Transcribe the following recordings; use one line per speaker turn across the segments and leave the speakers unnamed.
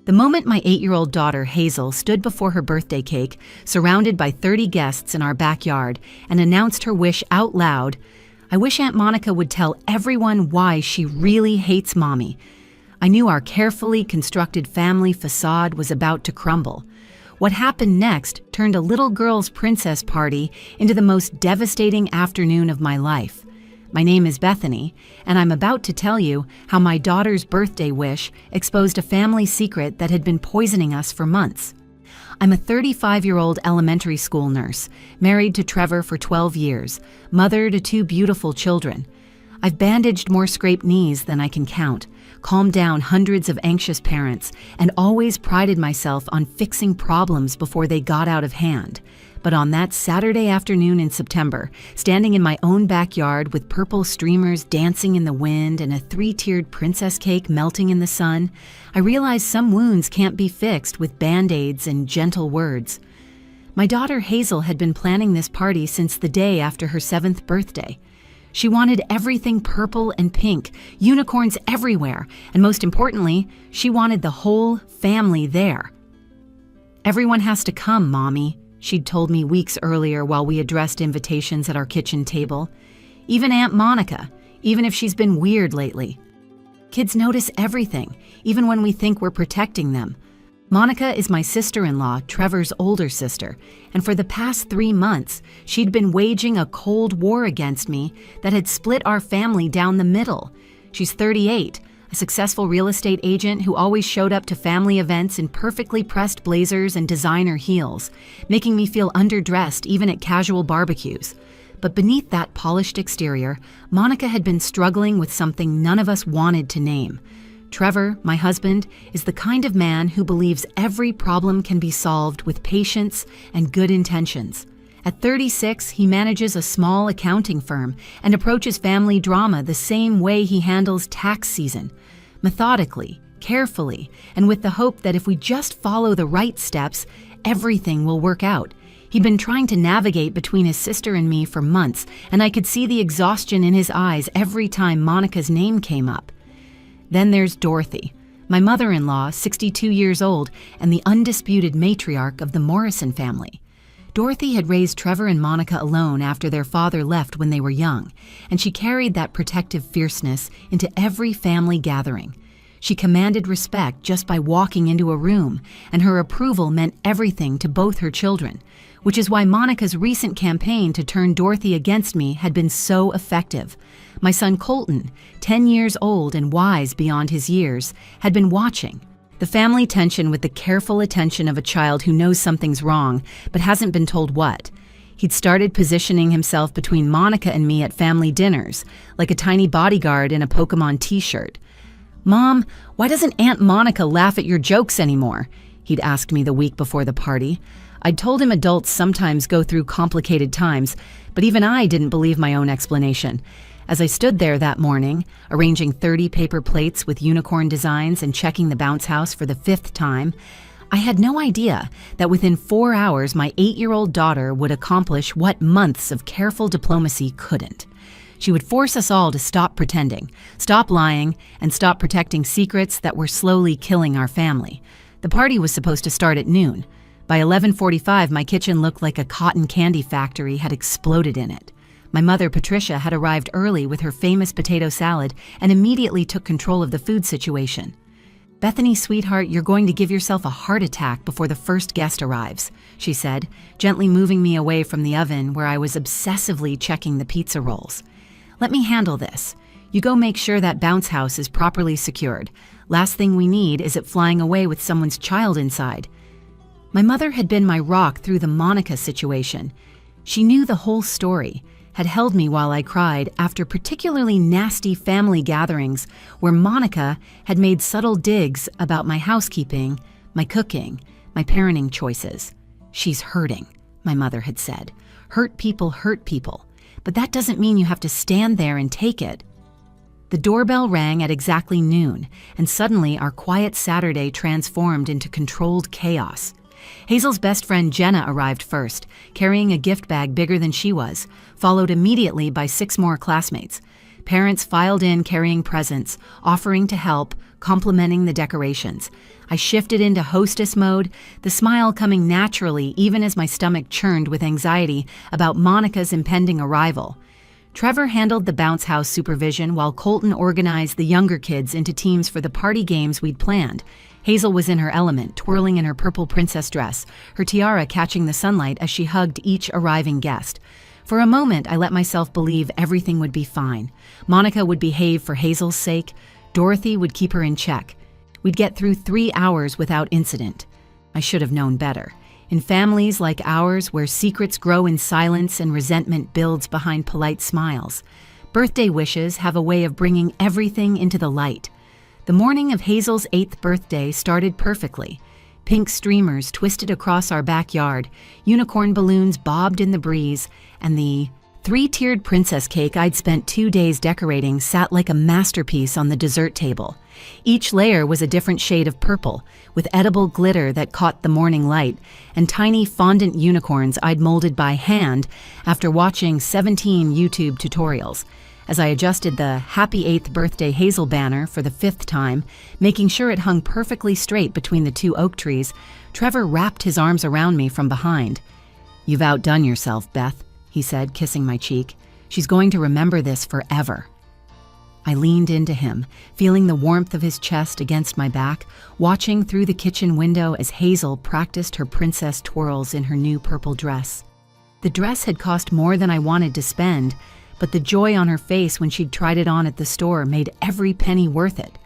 The moment my 8-year-old daughter Hazel stood before her birthday cake, surrounded by 30 guests in our backyard, and announced her wish out loud, I wish Aunt Monica would tell everyone why she really hates Mommy. I knew our carefully constructed family facade was about to crumble. What happened next turned a little girl's princess party into the most devastating afternoon of my life. My name is Bethany, and I'm about to tell you how my daughter's birthday wish exposed a family secret that had been poisoning us for months. I'm a 35-year-old elementary school nurse, married to Trevor for 12 years, mother to 2 beautiful children. I've bandaged more scraped knees than I can count, calmed down hundreds of anxious parents, and always prided myself on fixing problems before they got out of hand. But on that Saturday afternoon in September, standing in my own backyard with purple streamers dancing in the wind and a 3-tiered princess cake melting in the sun, I realized some wounds can't be fixed with band-aids and gentle words. My daughter Hazel had been planning this party since the day after her 7th birthday. She wanted everything purple and pink, unicorns everywhere, and most importantly, she wanted the whole family there. "Everyone has to come, Mommy," she'd told me weeks earlier while we addressed invitations at our kitchen table. "Even Aunt Monica, even if she's been weird lately. Kids notice everything, even when we think we're protecting them. Monica is my sister-in-law, Trevor's older sister, and for the past 3 months, she'd been waging a cold war against me that had split our family down the middle. She's 38, a successful real estate agent who always showed up to family events in perfectly pressed blazers and designer heels, making me feel underdressed even at casual barbecues. But beneath that polished exterior, Monica had been struggling with something none of us wanted to name. Trevor, my husband, is the kind of man who believes every problem can be solved with patience and good intentions. At 36, he manages a small accounting firm and approaches family drama the same way he handles tax season, methodically, carefully, and with the hope that if we just follow the right steps, everything will work out. He'd been trying to navigate between his sister and me for months, and I could see the exhaustion in his eyes every time Monica's name came up. Then there's Dorothy, my mother-in-law, 62 years old, and the undisputed matriarch of the Morrison family. Dorothy had raised Trevor and Monica alone after their father left when they were young, and she carried that protective fierceness into every family gathering. She commanded respect just by walking into a room, and her approval meant everything to both her children, which is why Monica's recent campaign to turn Dorothy against me had been so effective. My son Colton, 10 years old and wise beyond his years, had been watching. The family tension with the careful attention of a child who knows something's wrong but hasn't been told what. He'd started positioning himself between Monica and me at family dinners, like a tiny bodyguard in a Pokemon t-shirt. "Mom, why doesn't Aunt Monica laugh at your jokes anymore?" he'd asked me the week before the party. I'd told him adults sometimes go through complicated times, but even I didn't believe my own explanation. As I stood there that morning, arranging 30 paper plates with unicorn designs and checking the bounce house for the 5th time, I had no idea that within 4 hours my 8-year-old daughter would accomplish what months of careful diplomacy couldn't. She would force us all to stop pretending, stop lying, and stop protecting secrets that were slowly killing our family. The party was supposed to start at noon. By 11:45, my kitchen looked like a cotton candy factory had exploded in it. My mother, Patricia, had arrived early with her famous potato salad and immediately took control of the food situation. "Bethany, sweetheart, you're going to give yourself a heart attack before the first guest arrives," she said, gently moving me away from the oven where I was obsessively checking the pizza rolls. "Let me handle this. You go make sure that bounce house is properly secured. Last thing we need is it flying away with someone's child inside." My mother had been my rock through the Monica situation. She knew the whole story, had held me while I cried after particularly nasty family gatherings where Monica had made subtle digs about my housekeeping, my cooking, my parenting choices. "She's hurting," my mother had said. Hurt people, but that doesn't mean you have to stand there and take it." The doorbell rang at exactly noon, and suddenly our quiet Saturday transformed into controlled chaos. Hazel's best friend Jenna arrived first, carrying a gift bag bigger than she was, followed immediately by 6 more classmates. Parents filed in carrying presents, offering to help, complimenting the decorations. I shifted into hostess mode, the smile coming naturally even as my stomach churned with anxiety about Monica's impending arrival. Trevor handled the bounce house supervision while Colton organized the younger kids into teams for the party games we'd planned. Hazel was in her element, twirling in her purple princess dress, her tiara catching the sunlight as she hugged each arriving guest. For a moment, I let myself believe everything would be fine. Monica would behave for Hazel's sake. Dorothy would keep her in check. We'd get through 3 hours without incident. I should have known better. In families like ours, where secrets grow in silence and resentment builds behind polite smiles, birthday wishes have a way of bringing everything into the light. The morning of Hazel's 8th birthday started perfectly. Pink streamers twisted across our backyard, unicorn balloons bobbed in the breeze, and the 3-tiered princess cake I'd spent 2 days decorating sat like a masterpiece on the dessert table. Each layer was a different shade of purple, with edible glitter that caught the morning light, and tiny fondant unicorns I'd molded by hand after watching 17 YouTube tutorials. As I adjusted the Happy 8th Birthday Hazel banner for the 5th time, making sure it hung perfectly straight between the 2 oak trees, Trevor wrapped his arms around me from behind. "You've outdone yourself, Beth," he said, kissing my cheek. "She's going to remember this forever." I leaned into him, feeling the warmth of his chest against my back, watching through the kitchen window as Hazel practiced her princess twirls in her new purple dress. The dress had cost more than I wanted to spend, but the joy on her face when she'd tried it on at the store made every penny worth it.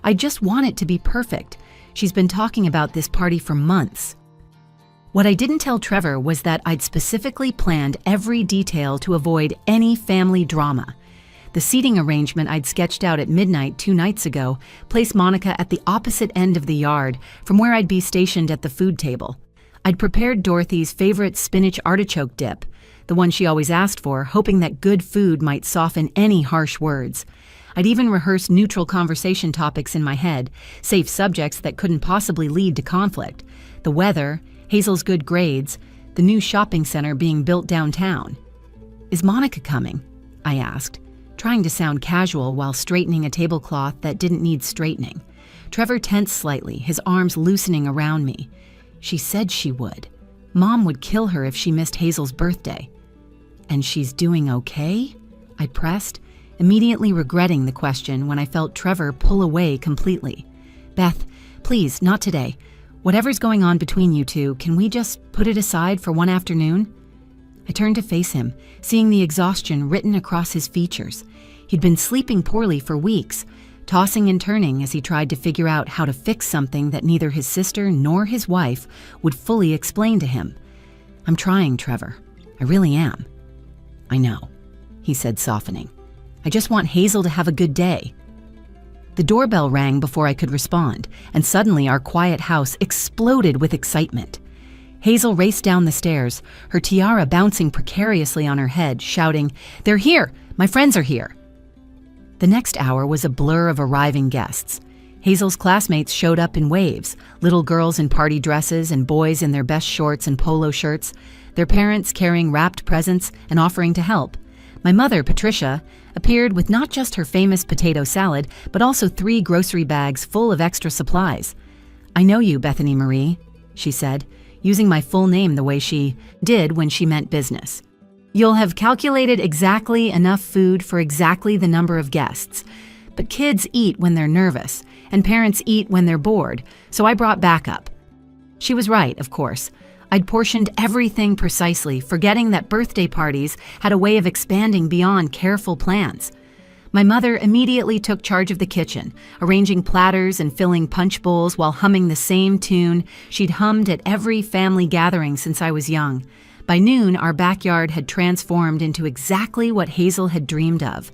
I just want it to be perfect. She's been talking about this party for months. What I didn't tell Trevor was that I'd specifically planned every detail to avoid any family drama. The seating arrangement I'd sketched out at midnight 2 nights ago placed Monica at the opposite end of the yard from where I'd be stationed at the food table. I'd prepared Dorothy's favorite spinach artichoke dip, the one she always asked for, hoping that good food might soften any harsh words. I'd even rehearsed neutral conversation topics in my head, safe subjects that couldn't possibly lead to conflict. The weather, Hazel's good grades, the new shopping center being built downtown. "Is Monica coming?" I asked, trying to sound casual while straightening a tablecloth that didn't need straightening. Trevor tensed slightly, his arms loosening around me. "She said she would. Mom would kill her if she missed Hazel's birthday." "And she's doing okay?" I pressed, immediately regretting the question when I felt Trevor pull away completely. "Beth, please, not today. Whatever's going on between you two, can we just put it aside for one afternoon?" I turned to face him, seeing the exhaustion written across his features. He'd been sleeping poorly for weeks, tossing and turning as he tried to figure out how to fix something that neither his sister nor his wife would fully explain to him. "I'm trying, Trevor. I really am." "I know," he said, softening. "I just want Hazel to have a good day." The doorbell rang before I could respond, and suddenly our quiet house exploded with excitement. Hazel raced down the stairs, her tiara bouncing precariously on her head, shouting, "They're here! My friends are here!" The next hour was a blur of arriving guests. Hazel's classmates showed up in waves, little girls in party dresses and boys in their best shorts and polo shirts, their parents carrying wrapped presents and offering to help. My mother, Patricia, appeared with not just her famous potato salad, but also 3 grocery bags full of extra supplies. "I know you, Bethany Marie," she said, using my full name the way she did when she meant business. "You'll have calculated exactly enough food for exactly the number of guests. But kids eat when they're nervous, and parents eat when they're bored, so I brought backup." She was right, of course. I'd portioned everything precisely, forgetting that birthday parties had a way of expanding beyond careful plans. My mother immediately took charge of the kitchen, arranging platters and filling punch bowls while humming the same tune she'd hummed at every family gathering since I was young. By noon, our backyard had transformed into exactly what Hazel had dreamed of.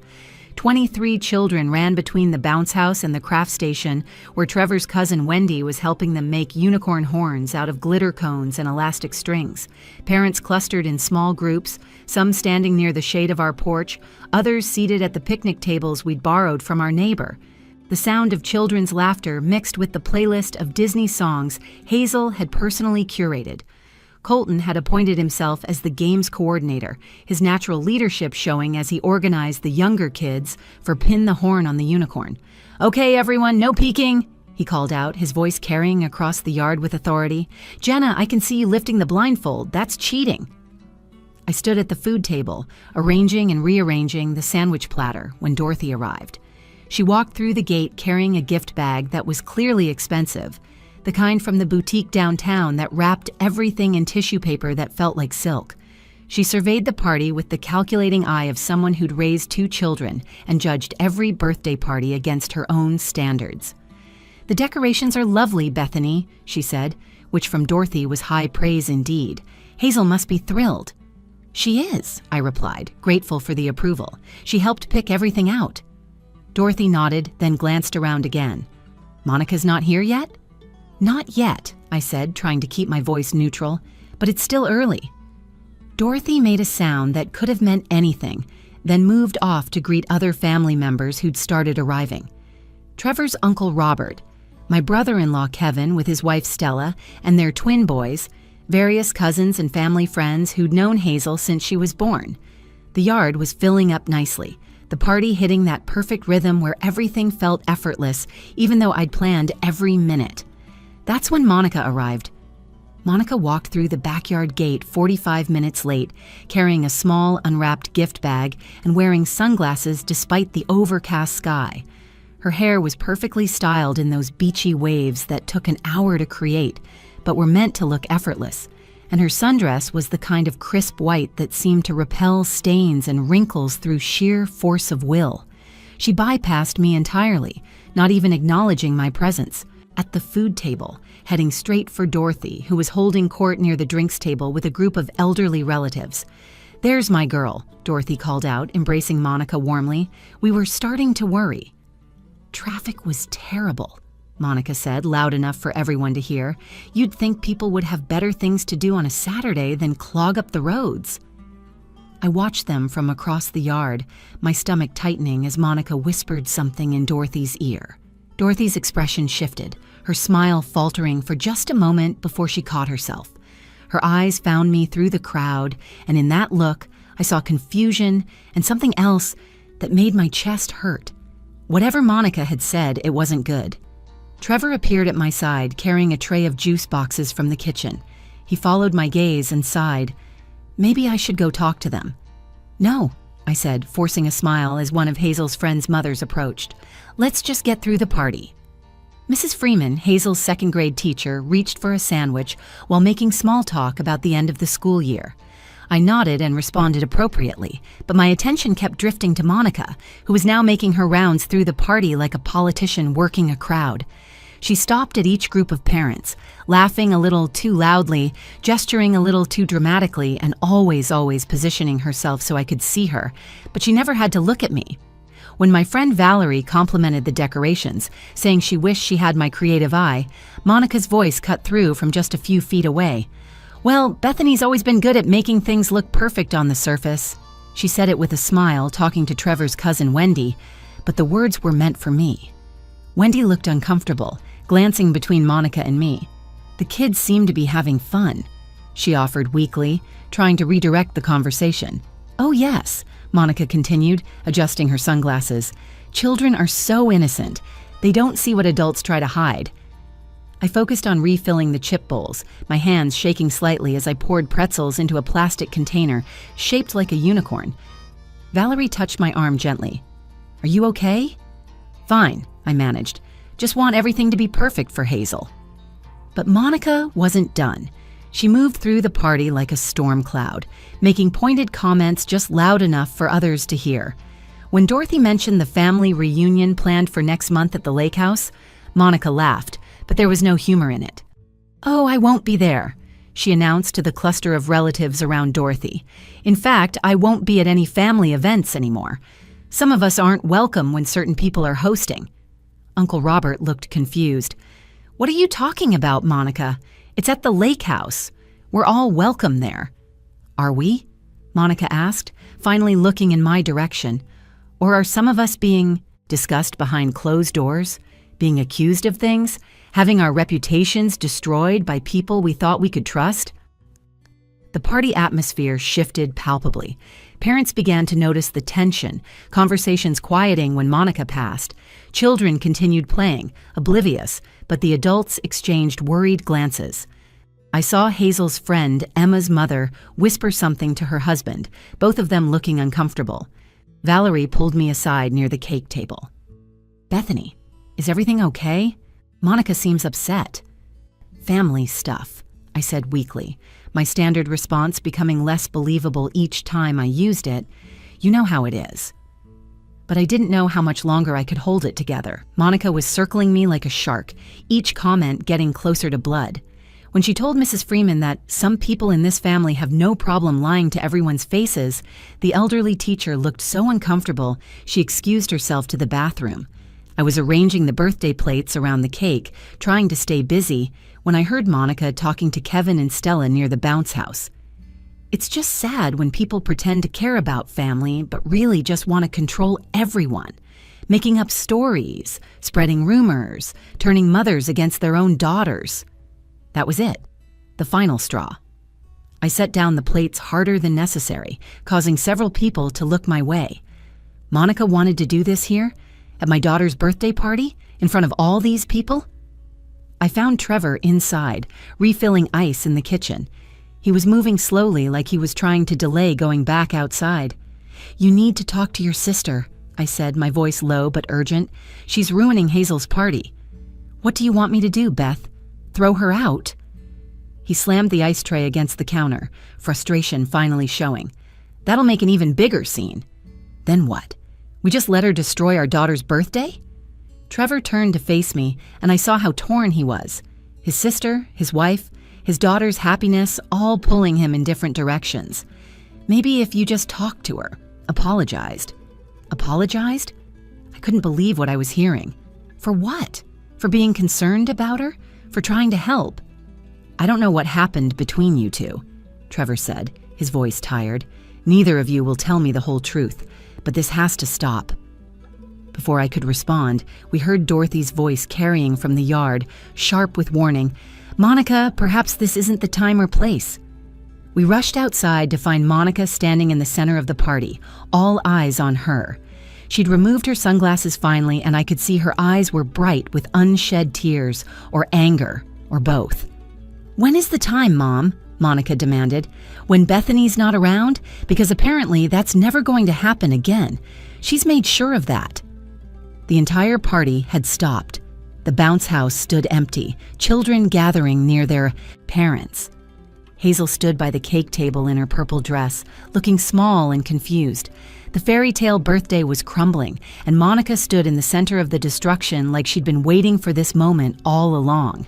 23 children ran between the bounce house and the craft station, where Trevor's cousin Wendy was helping them make unicorn horns out of glitter cones and elastic strings. Parents clustered in small groups, some standing near the shade of our porch, others seated at the picnic tables we'd borrowed from our neighbor. The sound of children's laughter mixed with the playlist of Disney songs Hazel had personally curated. Colton had appointed himself as the games coordinator, his natural leadership showing as he organized the younger kids for Pin the Horn on the Unicorn. "Okay, everyone, no peeking," he called out, his voice carrying across the yard with authority. "Jenna, I can see you lifting the blindfold. That's cheating." I stood at the food table, arranging and rearranging the sandwich platter when Dorothy arrived. She walked through the gate carrying a gift bag that was clearly expensive, the kind from the boutique downtown that wrapped everything in tissue paper that felt like silk. She surveyed the party with the calculating eye of someone who'd raised 2 children and judged every birthday party against her own standards. "The decorations are lovely, Bethany," she said, which from Dorothy was high praise indeed. "Hazel must be thrilled." "She is," I replied, grateful for the approval. "She helped pick everything out." Dorothy nodded, then glanced around again. "Monica's not here yet?" "Not yet," I said, trying to keep my voice neutral, "but it's still early." Dorothy made a sound that could have meant anything, then moved off to greet other family members who'd started arriving. Trevor's Uncle Robert, my brother-in-law Kevin with his wife Stella, and their twin boys, various cousins and family friends who'd known Hazel since she was born. The yard was filling up nicely, the party hitting that perfect rhythm where everything felt effortless, even though I'd planned every minute. That's when Monica arrived. Monica walked through the backyard gate 45 minutes late, carrying a small, unwrapped gift bag and wearing sunglasses despite the overcast sky. Her hair was perfectly styled in those beachy waves that took an hour to create, but were meant to look effortless, and her sundress was the kind of crisp white that seemed to repel stains and wrinkles through sheer force of will. She bypassed me entirely, not even acknowledging my presence. At the food table, heading straight for Dorothy, who was holding court near the drinks table with a group of elderly relatives. "There's my girl," Dorothy called out, embracing Monica warmly. We were starting to worry. "Traffic was terrible," Monica said, loud enough for everyone to hear. "You'd think people would have better things to do on a Saturday than clog up the roads." I watched them from across the yard, my stomach tightening as Monica whispered something in Dorothy's ear. Dorothy's expression shifted, her smile faltering for just a moment before she caught herself. Her eyes found me through the crowd, and in that look, I saw confusion and something else that made my chest hurt. Whatever Monica had said, it wasn't good. Trevor appeared at my side, carrying a tray of juice boxes from the kitchen. He followed my gaze and sighed. "Maybe I should go talk to them." "No," I said, forcing a smile as one of Hazel's friend's mothers approached. "Let's just get through the party." Mrs. Freeman, Hazel's second-grade teacher, reached for a sandwich while making small talk about the end of the school year. I nodded and responded appropriately, but my attention kept drifting to Monica, who was now making her rounds through the party like a politician working a crowd. She stopped at each group of parents, laughing a little too loudly, gesturing a little too dramatically, and always positioning herself so I could see her, but she never had to look at me. When my friend Valerie complimented the decorations, saying she wished she had my creative eye, Monica's voice cut through from just a few feet away. "Well, Bethany's always been good at making things look perfect on the surface." She said it with a smile, talking to Trevor's cousin Wendy, but the words were meant for me. Wendy looked uncomfortable, glancing between Monica and me. "The kids seem to be having fun," she offered weakly, trying to redirect the conversation. "Oh yes," Monica continued, adjusting her sunglasses. "Children are so innocent. They don't see what adults try to hide." I focused on refilling the chip bowls, my hands shaking slightly as I poured pretzels into a plastic container shaped like a unicorn. Valerie touched my arm gently. "Are you okay?" "Fine," I managed. "Just want everything to be perfect for Hazel." But Monica wasn't done. She moved through the party like a storm cloud, making pointed comments just loud enough for others to hear. When Dorothy mentioned the family reunion planned for next month at the lake house, Monica laughed, but there was no humor in it. "Oh, I won't be there," she announced to the cluster of relatives around Dorothy. "In fact, I won't be at any family events anymore. Some of us aren't welcome when certain people are hosting." Uncle Robert looked confused. "What are you talking about, Monica? It's at the lake house. We're all welcome there." "Are we?" Monica asked, finally looking in my direction. "Or are some of us being discussed behind closed doors, being accused of things, having our reputations destroyed by people we thought we could trust?" The party atmosphere shifted palpably. Parents began to notice the tension, conversations quieting when Monica passed. Children continued playing, oblivious, but the adults exchanged worried glances. I saw Hazel's friend, Emma's mother, whisper something to her husband, both of them looking uncomfortable. Valerie pulled me aside near the cake table. "Bethany, is everything okay? Monica seems upset." "Family stuff," I said weakly, my standard response becoming less believable each time I used it. "You know how it is." But I didn't know how much longer I could hold it together. Monica was circling me like a shark, each comment getting closer to blood. When she told Mrs. Freeman that some people in this family have no problem lying to everyone's faces, the elderly teacher looked so uncomfortable she excused herself to the bathroom. I was arranging the birthday plates around the cake, trying to stay busy, when I heard Monica talking to Kevin and Stella near the bounce house. "It's just sad when people pretend to care about family but really just want to control everyone, making up stories, spreading rumors, turning mothers against their own daughters." That was it, the final straw. I set down the plates harder than necessary, causing several people to look my way. Monica wanted to do this here? At my daughter's birthday party? In front of all these people? I found Trevor inside, refilling ice in the kitchen. He was moving slowly like he was trying to delay going back outside. "You need to talk to your sister," I said, my voice low but urgent. "She's ruining Hazel's party." "What do you want me to do, Beth? Throw her out?" He slammed the ice tray against the counter, frustration finally showing. "That'll make an even bigger scene." "Then what? We just let her destroy our daughter's birthday?" Trevor turned to face me, and I saw how torn he was. His sister, his wife, his daughter's happiness, all pulling him in different directions. "Maybe if you just talked to her, apologized." Apologized? I couldn't believe what I was hearing. For what? For being concerned about her? For trying to help? "I don't know what happened between you two," Trevor said, his voice tired. "Neither of you will tell me the whole truth, but this has to stop." Before I could respond, we heard Dorothy's voice carrying from the yard, sharp with warning. "Monica, perhaps this isn't the time or place." We rushed outside to find Monica standing in the center of the party, all eyes on her. She'd removed her sunglasses finally, and I could see her eyes were bright with unshed tears, or anger, or both. "When is the time, Mom?" Monica demanded. "When Bethany's not around? Because apparently that's never going to happen again. She's made sure of that." The entire party had stopped. The bounce house stood empty, children gathering near their parents. Hazel stood by the cake table in her purple dress, looking small and confused. The fairy tale birthday was crumbling, and Monica stood in the center of the destruction like she'd been waiting for this moment all along.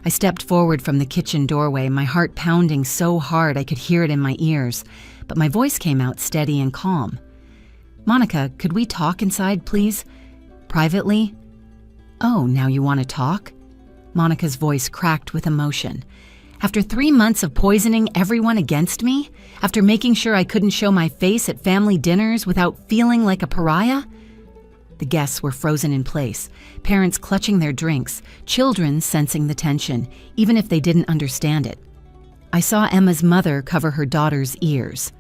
I stepped forward from the kitchen doorway, my heart pounding so hard I could hear it in my ears, but my voice came out steady and calm. "Monica, could we talk inside, please? Privately?" "Oh, now you want to talk?" Monica's voice cracked with emotion. "After 3 months of poisoning everyone against me? After making sure I couldn't show my face at family dinners without feeling like a pariah?" The guests were frozen in place, parents clutching their drinks, children sensing the tension, even if they didn't understand it. I saw Emma's mother cover her daughter's ears.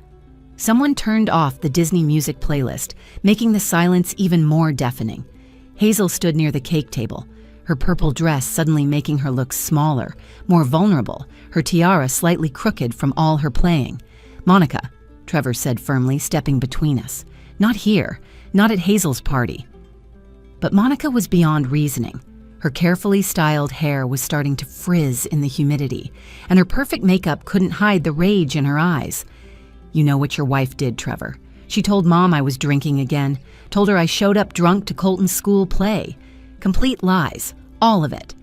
Someone turned off the Disney music playlist, making the silence even more deafening. Hazel stood near the cake table, her purple dress suddenly making her look smaller, more vulnerable, her tiara slightly crooked from all her playing. "Monica," Trevor said firmly, stepping between us. "Not here, not at Hazel's party." But Monica was beyond reasoning. Her carefully styled hair was starting to frizz in the humidity, and her perfect makeup couldn't hide the rage in her eyes. "You know what your wife did, Trevor. She told Mom I was drinking again, told her I showed up drunk to Colton's school play. Complete lies, all of it."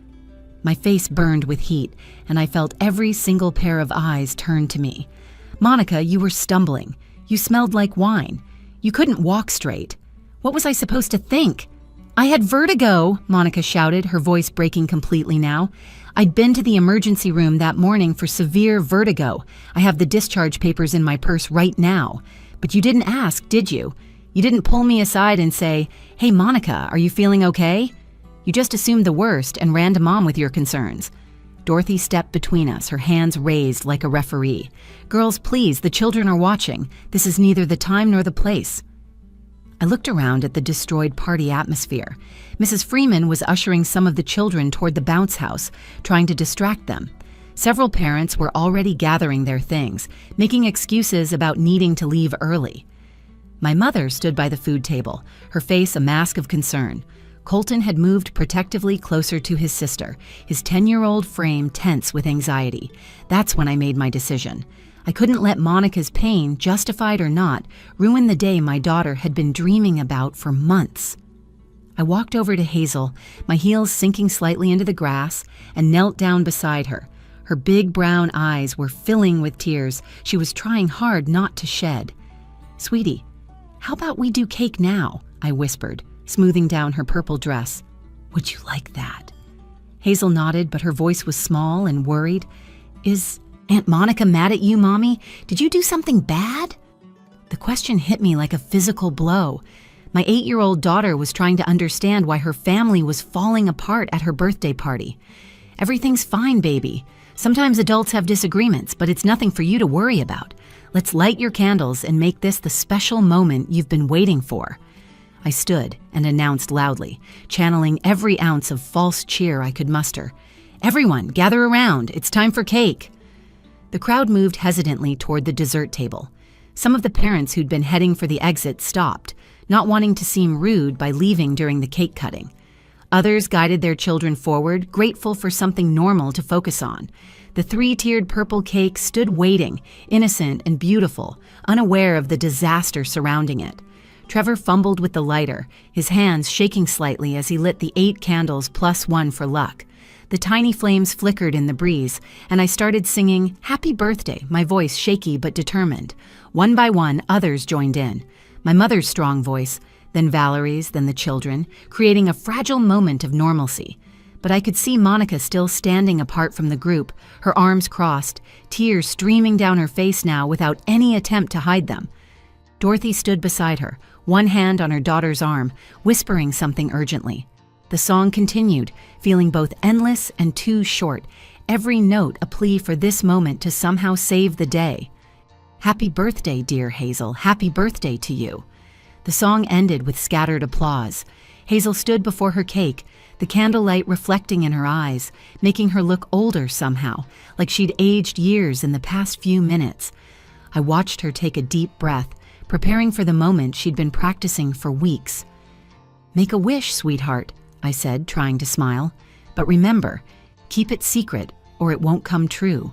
My face burned with heat, and I felt every single pair of eyes turn to me. "Monica, you were stumbling. You smelled like wine. You couldn't walk straight. What was I supposed to think?" "I had vertigo," Monica shouted, her voice breaking completely now. "I'd been to the emergency room that morning for severe vertigo. I have the discharge papers in my purse right now. But you didn't ask, did you? You didn't pull me aside and say, 'Hey, Monica, are you feeling okay?' You just assumed the worst and ran to Mom with your concerns." Dorothy stepped between us, her hands raised like a referee. "Girls, please, the children are watching. This is neither the time nor the place." I looked around at the destroyed party atmosphere. Mrs. Freeman was ushering some of the children toward the bounce house, trying to distract them. Several parents were already gathering their things, making excuses about needing to leave early. My mother stood by the food table, her face a mask of concern. Colton had moved protectively closer to his sister, his 10-year-old frame tense with anxiety. That's when I made my decision. I couldn't let Monica's pain, justified or not, ruin the day my daughter had been dreaming about for months. I walked over to Hazel, my heels sinking slightly into the grass, and knelt down beside her. Her big brown eyes were filling with tears she was trying hard not to shed. "Sweetie, how about we do cake now?" I whispered, smoothing down her purple dress. "Would you like that?" Hazel nodded, but her voice was small and worried. "Is Aunt Monica mad at you, Mommy? Did you do something bad?" The question hit me like a physical blow. My 8-year-old daughter was trying to understand why her family was falling apart at her birthday party. "Everything's fine, baby. Sometimes adults have disagreements, but it's nothing for you to worry about. Let's light your candles and make this the special moment you've been waiting for." I stood and announced loudly, channeling every ounce of false cheer I could muster. "Everyone, gather around. It's time for cake." The crowd moved hesitantly toward the dessert table. Some of the parents who'd been heading for the exit stopped, not wanting to seem rude by leaving during the cake cutting. Others guided their children forward, grateful for something normal to focus on. The 3-tiered purple cake stood waiting, innocent and beautiful, unaware of the disaster surrounding it. Trevor fumbled with the lighter, his hands shaking slightly as he lit the 8 candles plus 1 for luck. The tiny flames flickered in the breeze, and I started singing "Happy Birthday," my voice shaky but determined. One by one, others joined in. My mother's strong voice, then Valerie's, then the children, creating a fragile moment of normalcy. But I could see Monica still standing apart from the group, her arms crossed, tears streaming down her face now without any attempt to hide them. Dorothy stood beside her, one hand on her daughter's arm, whispering something urgently. The song continued, feeling both endless and too short, every note a plea for this moment to somehow save the day. "Happy birthday, dear Hazel. Happy birthday to you." The song ended with scattered applause. Hazel stood before her cake, the candlelight reflecting in her eyes, making her look older somehow, like she'd aged years in the past few minutes. I watched her take a deep breath, preparing for the moment she'd been practicing for weeks. "Make a wish, sweetheart," I said, trying to smile. "But remember, keep it secret or it won't come true."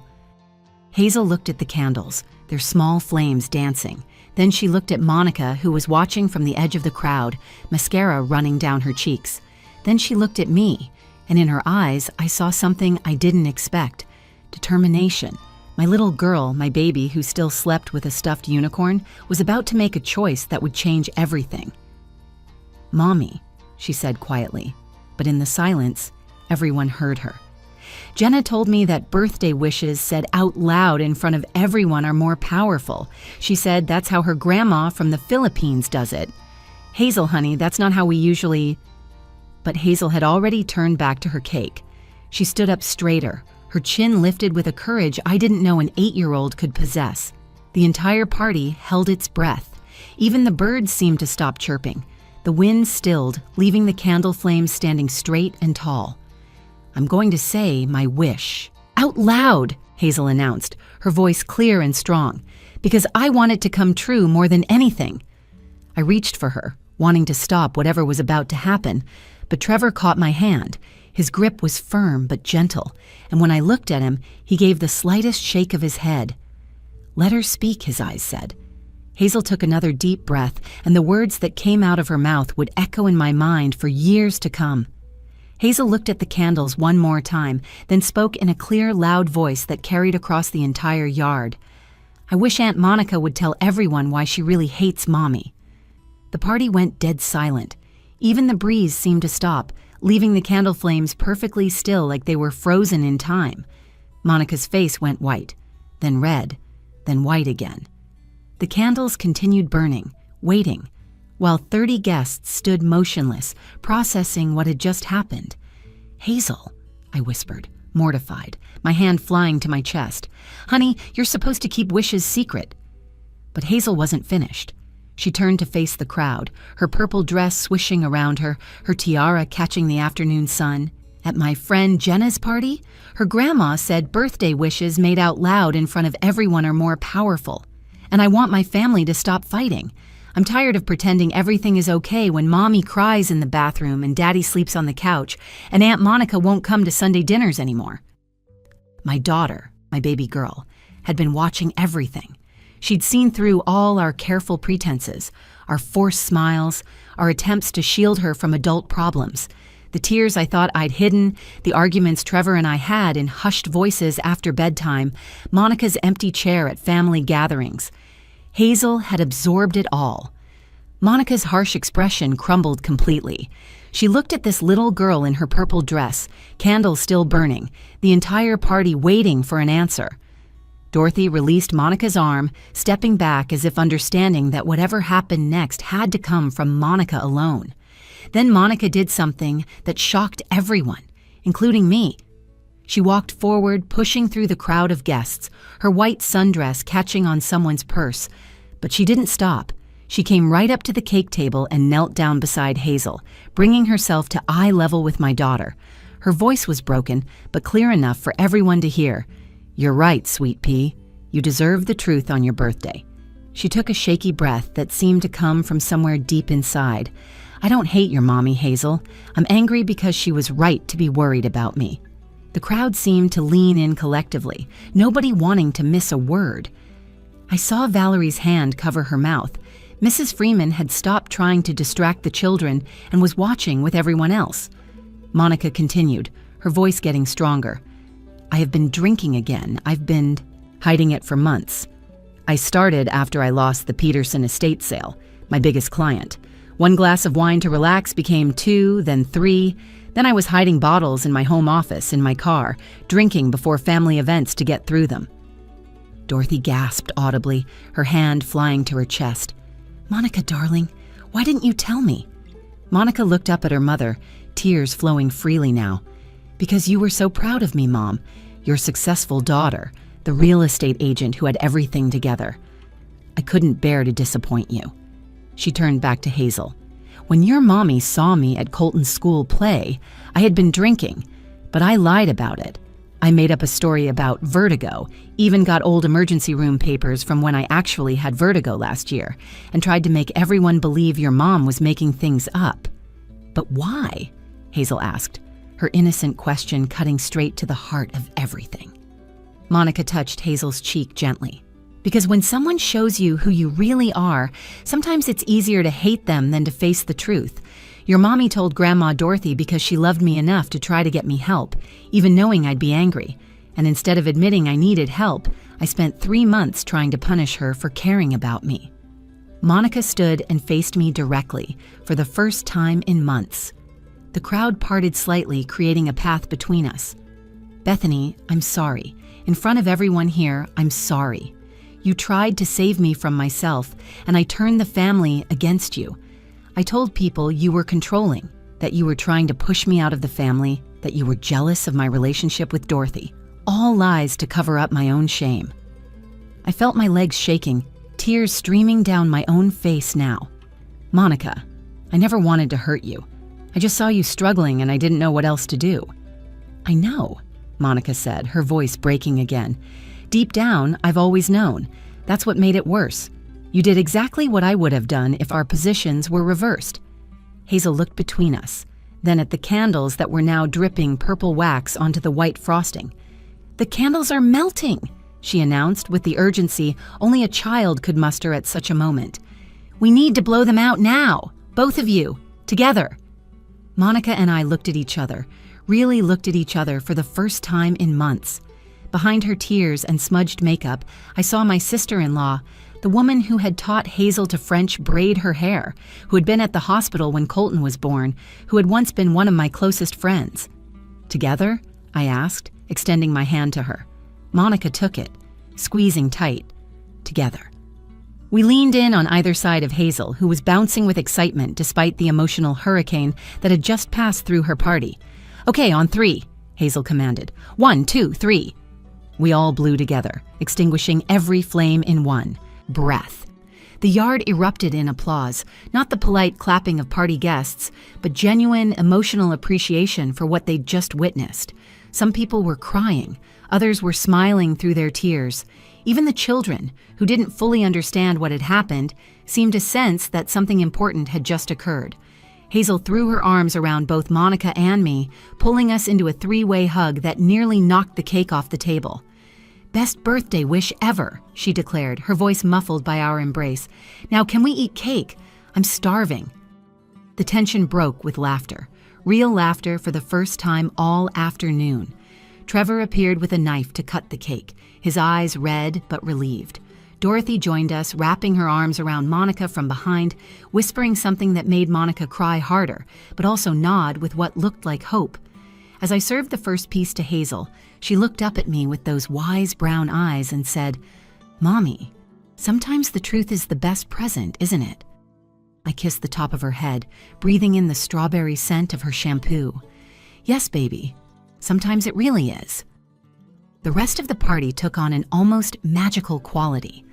Hazel looked at the candles, their small flames dancing. Then she looked at Monica, who was watching from the edge of the crowd, mascara running down her cheeks. Then she looked at me, and in her eyes I saw something I didn't expect. Determination. My little girl, my baby who still slept with a stuffed unicorn, was about to make a choice that would change everything. "Mommy," she said quietly, but in the silence, everyone heard her. "Jenna told me that birthday wishes said out loud in front of everyone are more powerful. She said that's how her grandma from the Philippines does it. Hazel, honey, that's not how we usually..." But Hazel had already turned back to her cake. She stood up straighter, her chin lifted with a courage I didn't know an 8-year-old could possess. The entire party held its breath. Even the birds seemed to stop chirping. The wind stilled, leaving the candle flames standing straight and tall. "I'm going to say my wish." "Out loud," Hazel announced, her voice clear and strong, "because I want it to come true more than anything." I reached for her, wanting to stop whatever was about to happen, but Trevor caught my hand. His grip was firm but gentle, and when I looked at him, he gave the slightest shake of his head. "Let her speak," his eyes said. Hazel took another deep breath, and the words that came out of her mouth would echo in my mind for years to come. Hazel looked at the candles one more time, then spoke in a clear, loud voice that carried across the entire yard. "I wish Aunt Monica would tell everyone why she really hates Mommy." The party went dead silent. Even the breeze seemed to stop, leaving the candle flames perfectly still like they were frozen in time. Monica's face went white, then red, then white again. The candles continued burning, waiting, while 30 guests stood motionless, processing what had just happened. "Hazel," I whispered, mortified, my hand flying to my chest. "Honey, you're supposed to keep wishes secret." But Hazel wasn't finished. She turned to face the crowd, her purple dress swishing around her, her tiara catching the afternoon sun. At my friend Jenna's party, her grandma said birthday wishes made out loud in front of everyone are more powerful. And I want my family to stop fighting. I'm tired of pretending everything is okay when Mommy cries in the bathroom and Daddy sleeps on the couch and Aunt Monica won't come to Sunday dinners anymore. My daughter, my baby girl, had been watching everything. She'd seen through all our careful pretenses, our forced smiles, our attempts to shield her from adult problems, the tears I thought I'd hidden, the arguments Trevor and I had in hushed voices after bedtime, Monica's empty chair at family gatherings. Hazel had absorbed it all. Monica's harsh expression crumbled completely. She looked at this little girl in her purple dress, candles still burning, the entire party waiting for an answer. Dorothy released Monica's arm, stepping back as if understanding that whatever happened next had to come from Monica alone. Then Monica did something that shocked everyone, including me. She walked forward, pushing through the crowd of guests, her white sundress catching on someone's purse. But she didn't stop. She came right up to the cake table and knelt down beside Hazel, bringing herself to eye level with my daughter. Her voice was broken, but clear enough for everyone to hear. "You're right, sweet pea. You deserve the truth on your birthday." She took a shaky breath that seemed to come from somewhere deep inside. "I don't hate your mommy, Hazel. I'm angry because she was right to be worried about me." The crowd seemed to lean in collectively, nobody wanting to miss a word. I saw Valerie's hand cover her mouth. Mrs. Freeman had stopped trying to distract the children and was watching with everyone else. Monica continued, her voice getting stronger. "I have been drinking again. I've been hiding it for months. I started after I lost the Peterson estate sale, my biggest client. 1 glass of wine to relax became 2, then 3. Then I was hiding bottles in my home office, in my car, drinking before family events to get through them." Dorothy gasped audibly, her hand flying to her chest. "Monica, darling, why didn't you tell me?" Monica looked up at her mother, tears flowing freely now. "Because you were so proud of me, Mom, your successful daughter, the real estate agent who had everything together. I couldn't bear to disappoint you." She turned back to Hazel. "When your mommy saw me at Colton's school play, I had been drinking, but I lied about it. I made up a story about vertigo, even got old emergency room papers from when I actually had vertigo last year, and tried to make everyone believe your mom was making things up." "But why?" Hazel asked, her innocent question cutting straight to the heart of everything. Monica touched Hazel's cheek gently. "Because when someone shows you who you really are, sometimes it's easier to hate them than to face the truth. Your mommy told Grandma Dorothy because she loved me enough to try to get me help, even knowing I'd be angry. And instead of admitting I needed help, I spent 3 months trying to punish her for caring about me." Monica stood and faced me directly, for the first time in months. The crowd parted slightly, creating a path between us. "Bethany, I'm sorry. In front of everyone here, I'm sorry. You tried to save me from myself, and I turned the family against you. I told people you were controlling, that you were trying to push me out of the family, that you were jealous of my relationship with Dorothy. All lies to cover up my own shame." I felt my legs shaking, tears streaming down my own face now. "Monica, I never wanted to hurt you. I just saw you struggling and I didn't know what else to do." "I know," Monica said, her voice breaking again. "Deep down, I've always known. That's what made it worse. You did exactly what I would have done if our positions were reversed." Hazel looked between us, then at the candles that were now dripping purple wax onto the white frosting. "The candles are melting," she announced with the urgency only a child could muster at such a moment. "We need to blow them out now, both of you, together." Monica and I looked at each other, really looked at each other for the first time in months. Behind her tears and smudged makeup, I saw my sister-in-law, the woman who had taught Hazel to French braid her hair, who had been at the hospital when Colton was born, who had once been one of my closest friends. "Together?" I asked, extending my hand to her. Monica took it, squeezing tight. "Together." We leaned in on either side of Hazel, who was bouncing with excitement despite the emotional hurricane that had just passed through her party. "Okay, on 3. Hazel commanded. 1, 2, 3. We all blew together, extinguishing every flame in one breath. The yard erupted in applause, not the polite clapping of party guests, but genuine emotional appreciation for what they'd just witnessed. Some people were crying, others were smiling through their tears. Even the children, who didn't fully understand what had happened, seemed to sense that something important had just occurred. Hazel threw her arms around both Monica and me, pulling us into a three-way hug that nearly knocked the cake off the table. "Best birthday wish ever," she declared, her voice muffled by our embrace. "Now can we eat cake? I'm starving." The tension broke with laughter. Real laughter for the first time all afternoon. Trevor appeared with a knife to cut the cake, his eyes red but relieved. Dorothy joined us, wrapping her arms around Monica from behind, whispering something that made Monica cry harder, but also nod with what looked like hope. As I served the first piece to Hazel, she looked up at me with those wise brown eyes and said, "Mommy, sometimes the truth is the best present, isn't it?" I kissed the top of her head, breathing in the strawberry scent of her shampoo. "Yes, baby. Sometimes it really is." The rest of the party took on an almost magical quality.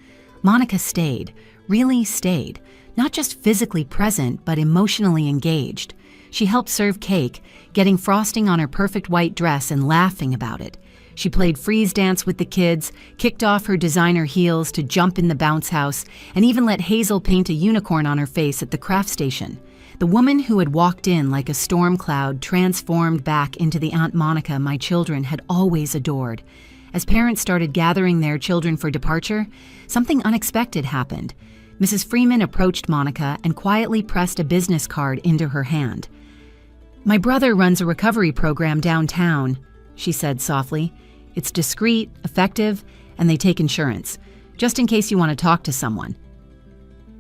Monica stayed, really stayed, not just physically present, but emotionally engaged. She helped serve cake, getting frosting on her perfect white dress and laughing about it. She played freeze dance with the kids, kicked off her designer heels to jump in the bounce house, and even let Hazel paint a unicorn on her face at the craft station. The woman who had walked in like a storm cloud transformed back into the Aunt Monica my children had always adored. As parents started gathering their children for departure, something unexpected happened. Mrs. Freeman approached Monica and quietly pressed a business card into her hand. "My brother runs a recovery program downtown," she said softly. "It's discreet, effective, and they take insurance, just in case you want to talk to someone."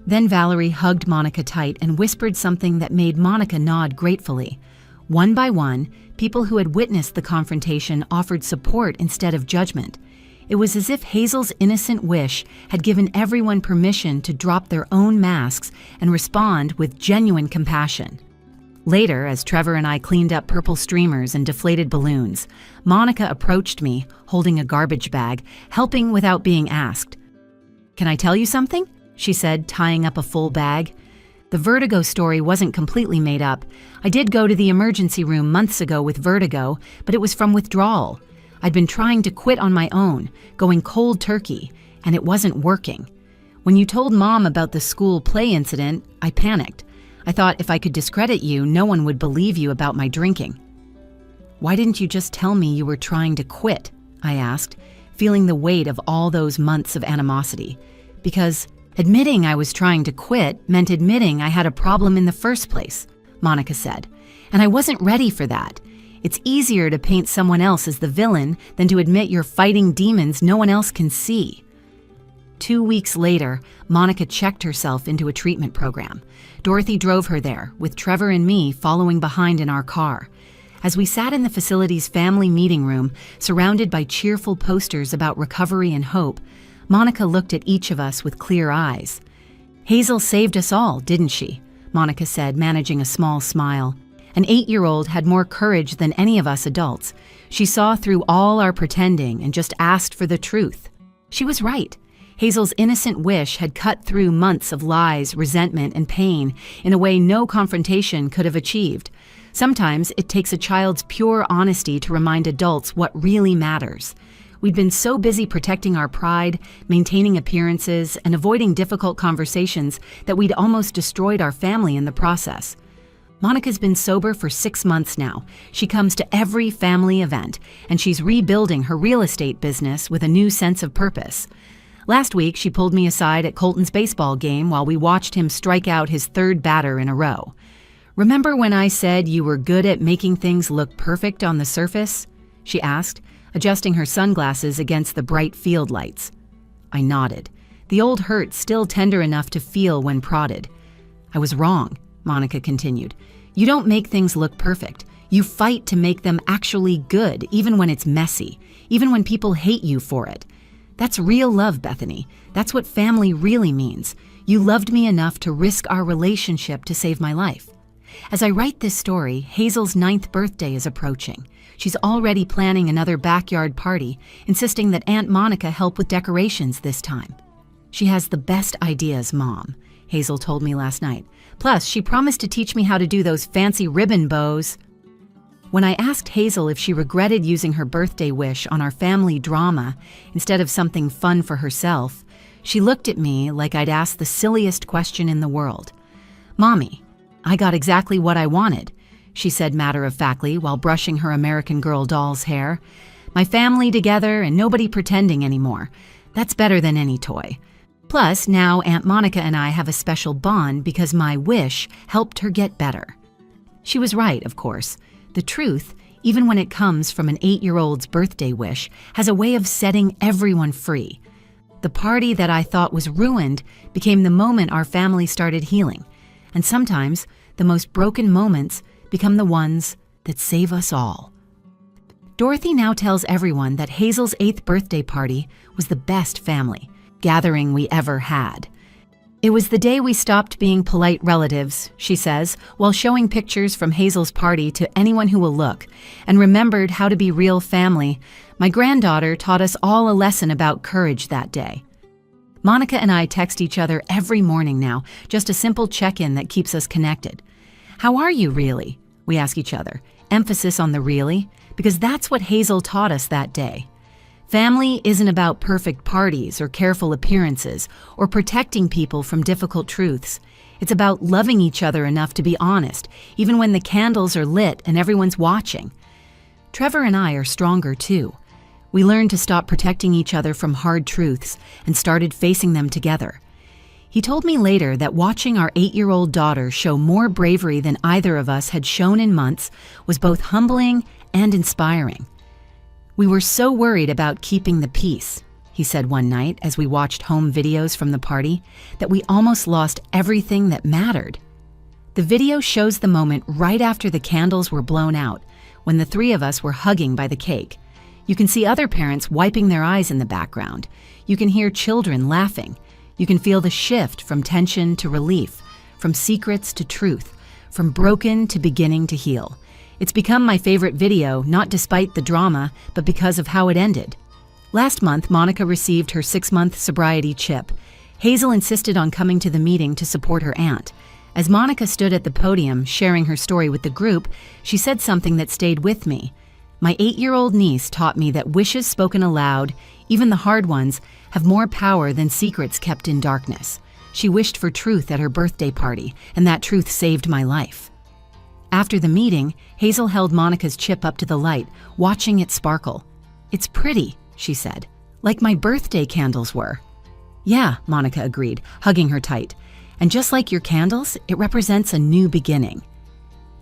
Then Valerie hugged Monica tight and whispered something that made Monica nod gratefully. One by one, people who had witnessed the confrontation offered support instead of judgment. It was as if Hazel's innocent wish had given everyone permission to drop their own masks and respond with genuine compassion. Later, as Trevor and I cleaned up purple streamers and deflated balloons, Monica approached me, holding a garbage bag, helping without being asked. "Can I tell you something?" she said, tying up a full bag. The vertigo story wasn't completely made up. I did go to the emergency room months ago with vertigo, but it was from withdrawal. I'd been trying to quit on my own, going cold turkey, and it wasn't working. When you told Mom about the school play incident, I panicked. I thought if I could discredit you, no one would believe you about my drinking. "Why didn't you just tell me you were trying to quit?" I asked, feeling the weight of all those months of animosity. Because admitting I was trying to quit meant admitting I had a problem in the first place, Monica said, and I wasn't ready for that. It's easier to paint someone else as the villain than to admit you're fighting demons no one else can see. 2 weeks later, Monica checked herself into a treatment program. Dorothy drove her there, with Trevor and me following behind in our car. As we sat in the facility's family meeting room, surrounded by cheerful posters about recovery and hope, Monica looked at each of us with clear eyes. "Hazel saved us all, didn't she?" Monica said, managing a small smile. An 8-year-old had more courage than any of us adults. She saw through all our pretending and just asked for the truth. She was right. Hazel's innocent wish had cut through months of lies, resentment, and pain in a way no confrontation could have achieved. Sometimes it takes a child's pure honesty to remind adults what really matters. We'd been so busy protecting our pride, maintaining appearances, and avoiding difficult conversations that we'd almost destroyed our family in the process. Monica's been sober for 6 months now. She comes to every family event, and she's rebuilding her real estate business with a new sense of purpose. Last week, she pulled me aside at Colton's baseball game while we watched him strike out his 3rd batter in a row. "Remember when I said you were good at making things look perfect on the surface?" she asked, adjusting her sunglasses against the bright field lights. I nodded, the old hurt still tender enough to feel when prodded. "I was wrong," Monica continued. "You don't make things look perfect. You fight to make them actually good, even when it's messy, even when people hate you for it. That's real love, Bethany. That's what family really means. You loved me enough to risk our relationship to save my life." As I write this story, Hazel's 9th birthday is approaching. She's already planning another backyard party, insisting that Aunt Monica help with decorations this time. She has the best ideas, Mom, Hazel told me last night. Plus, she promised to teach me how to do those fancy ribbon bows. When I asked Hazel if she regretted using her birthday wish on our family drama instead of something fun for herself, she looked at me like I'd asked the silliest question in the world. Mommy, I got exactly what I wanted, she said matter-of-factly while brushing her American Girl doll's hair. My family together and nobody pretending anymore. That's better than any toy. Plus, now Aunt Monica and I have a special bond because my wish helped her get better. She was right, of course. The truth, even when it comes from an 8-year-old's birthday wish, has a way of setting everyone free. The party that I thought was ruined became the moment our family started healing. And sometimes, the most broken moments become the ones that save us all. Dorothy now tells everyone that Hazel's 8th birthday party was the best family gathering we ever had. It was the day we stopped being polite relatives, she says, while showing pictures from Hazel's party to anyone who will look, and remembered how to be real family. My granddaughter taught us all a lesson about courage that day. Monica and I text each other every morning now, just a simple check-in that keeps us connected. How are you, really? We ask each other, emphasis on the really, because that's what Hazel taught us that day. Family isn't about perfect parties or careful appearances or protecting people from difficult truths. It's about loving each other enough to be honest, even when the candles are lit and everyone's watching. Trevor and I are stronger too. We learned to stop protecting each other from hard truths and started facing them together. He told me later that watching our 8-year-old daughter show more bravery than either of us had shown in months was both humbling and inspiring. We were so worried about keeping the peace, he said one night as we watched home videos from the party, that we almost lost everything that mattered. The video shows the moment right after the candles were blown out, when the 3 of us were hugging by the cake. You can see other parents wiping their eyes in the background. You can hear children laughing. You can feel the shift from tension to relief, from secrets to truth, from broken to beginning to heal. It's become my favorite video, not despite the drama, but because of how it ended. Last month, Monica received her 6-month sobriety chip. Hazel insisted on coming to the meeting to support her aunt. As Monica stood at the podium, sharing her story with the group, she said something that stayed with me. My 8-year-old niece taught me that wishes spoken aloud, even the hard ones, have more power than secrets kept in darkness. She wished for truth at her birthday party, and that truth saved my life. After the meeting, Hazel held Monica's chip up to the light, watching it sparkle. "It's pretty," she said, "like my birthday candles were." "Yeah," Monica agreed, hugging her tight. "And just like your candles, it represents a new beginning."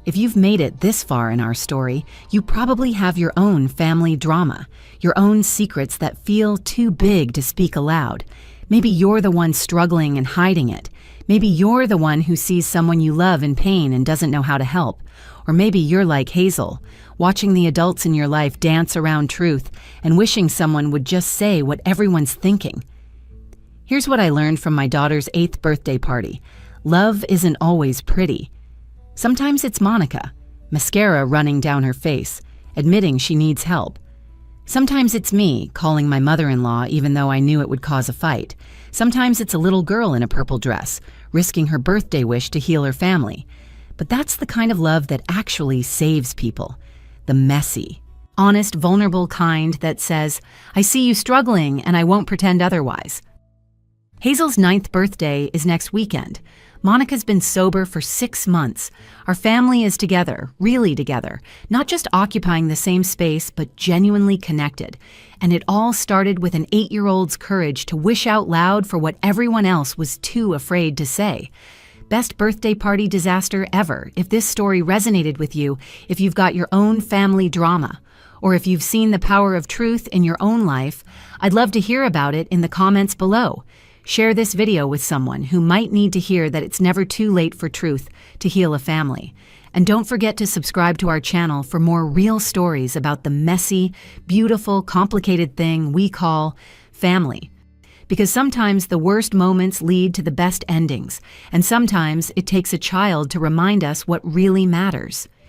If you've made it this far in our story, you probably have your own family drama, your own secrets that feel too big to speak aloud. Maybe you're the one struggling and hiding it. Maybe you're the one who sees someone you love in pain and doesn't know how to help. Or maybe you're like Hazel, watching the adults in your life dance around truth and wishing someone would just say what everyone's thinking. Here's what I learned from my daughter's 8th birthday party. Love isn't always pretty. Sometimes it's Monica, mascara running down her face, admitting she needs help. Sometimes it's me, calling my mother-in-law even though I knew it would cause a fight. Sometimes it's a little girl in a purple dress, risking her birthday wish to heal her family. But that's the kind of love that actually saves people. The messy, honest, vulnerable kind that says, "I see you struggling and I won't pretend otherwise." Hazel's 9th birthday is next weekend. Monica's been sober for 6 months. Our family is together, really together, not just occupying the same space, but genuinely connected. And it all started with an 8-year-old's courage to wish out loud for what everyone else was too afraid to say. Best birthday party disaster ever. If this story resonated with you, if you've got your own family drama, or if you've seen the power of truth in your own life, I'd love to hear about it in the comments below. Share this video with someone who might need to hear that it's never too late for truth to heal a family. And don't forget to subscribe to our channel for more real stories about the messy, beautiful, complicated thing we call family. Because sometimes the worst moments lead to the best endings, and sometimes it takes a child to remind us what really matters.